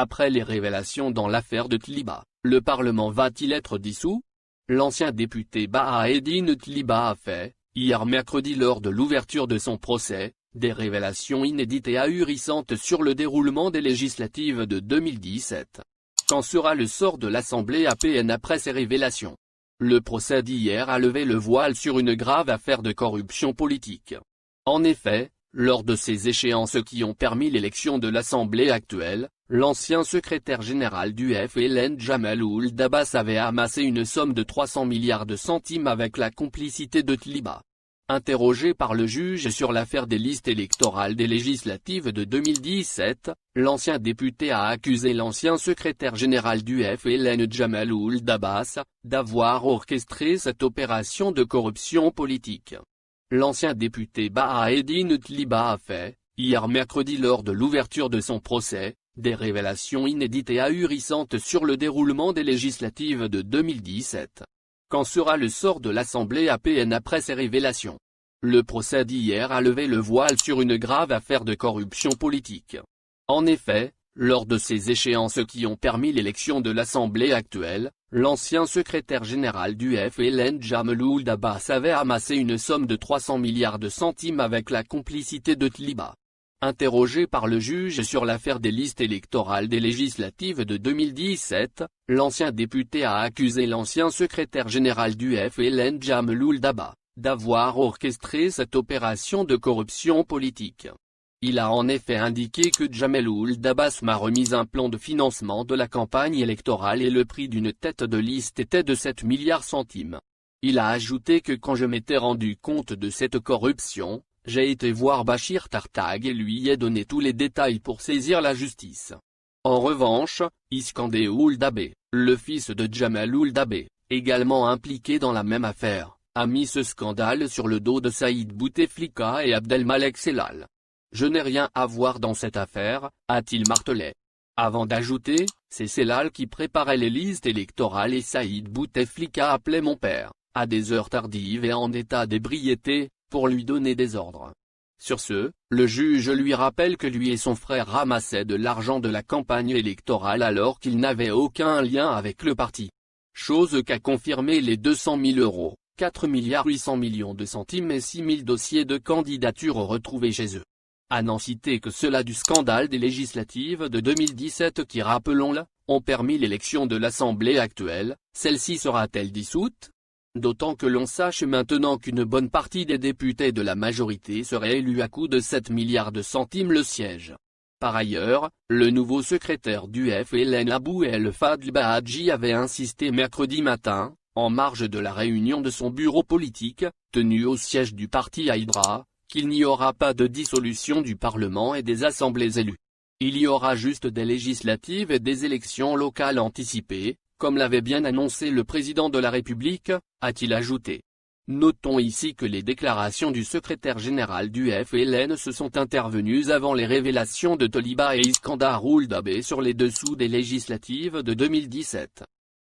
Après les révélations dans l'affaire de Tliba, le Parlement va-t-il être dissous? L'ancien député Bahaeddine Tliba a fait, hier mercredi lors de l'ouverture de son procès, des révélations inédites et ahurissantes sur le déroulement des législatives de 2017. Qu'en sera le sort de l'Assemblée APN après ces révélations? Le procès d'hier a levé le voile sur une grave affaire de corruption politique. En effet, lors de ces échéances qui ont permis l'élection de l'Assemblée actuelle, l'ancien secrétaire général du FLN Jamal Ould Abbas avait amassé une somme de 300 milliards de centimes avec la complicité de Tliba. Interrogé par le juge sur l'affaire des listes électorales des législatives de 2017, l'ancien député a accusé l'ancien secrétaire général du FLN Jamal Ould Abbas d'avoir orchestré cette opération de corruption politique. L'ancien député Bahaeddine Tliba a fait, hier mercredi lors de l'ouverture de son procès, des révélations inédites et ahurissantes sur le déroulement des législatives de 2017. Qu'en sera le sort de l'Assemblée APN après ces révélations? Le procès d'hier a levé le voile sur une grave affaire de corruption politique. En effet, lors de ces échéances qui ont permis l'élection de l'Assemblée actuelle, l'ancien secrétaire général du FLN Jamal Ould Abbas avait amassé une somme de 300 milliards de centimes avec la complicité de Tliba. Interrogé par le juge sur l'affaire des listes électorales des législatives de 2017, l'ancien député a accusé l'ancien secrétaire général du FLN Jamal Ould Abbas d'avoir orchestré cette opération de corruption politique. Il a en effet indiqué que Jamal Ould Abbas m'a remis un plan de financement de la campagne électorale et le prix d'une tête de liste était de 7 milliards centimes. Il a ajouté que quand je m'étais rendu compte de cette corruption, j'ai été voir Bachir Tartag et lui ai donné tous les détails pour saisir la justice. En revanche, Iskandar Ould Abbas, le fils de Jamal Ould Abbas, également impliqué dans la même affaire, a mis ce scandale sur le dos de Saïd Bouteflika et Abdelmalek Sellal. Je n'ai rien à voir dans cette affaire, a-t-il martelé. Avant d'ajouter, c'est Sellal qui préparait les listes électorales et Saïd Bouteflika appelait mon père, à des heures tardives et en état d'ébriété, pour lui donner des ordres. Sur ce, le juge lui rappelle que lui et son frère ramassaient de l'argent de la campagne électorale alors qu'ils n'avaient aucun lien avec le parti. Chose qu'a confirmé les 200 000 euros, 4 milliards 800 millions de centimes et 6 000 dossiers de candidature retrouvés chez eux. À n'en citer que ceux-là du scandale des législatives de 2017 qui, rappelons-le, ont permis l'élection de l'Assemblée actuelle. Celle-ci sera-t-elle dissoute? D'autant que l'on sache maintenant qu'une bonne partie des députés de la majorité seraient élus à coût de 7 milliards de centimes le siège. Par ailleurs, le nouveau secrétaire du FLN Abou El Fadl Bahadji avait insisté mercredi matin, en marge de la réunion de son bureau politique, tenu au siège du parti à Hydra, qu'il n'y aura pas de dissolution du Parlement et des assemblées élues. Il y aura juste des législatives et des élections locales anticipées, comme l'avait bien annoncé le président de la République, a-t-il ajouté. Notons ici que les déclarations du secrétaire général du FLN se sont intervenues avant les révélations de Tliba et Iskandar Ould Abbas sur les dessous des législatives de 2017.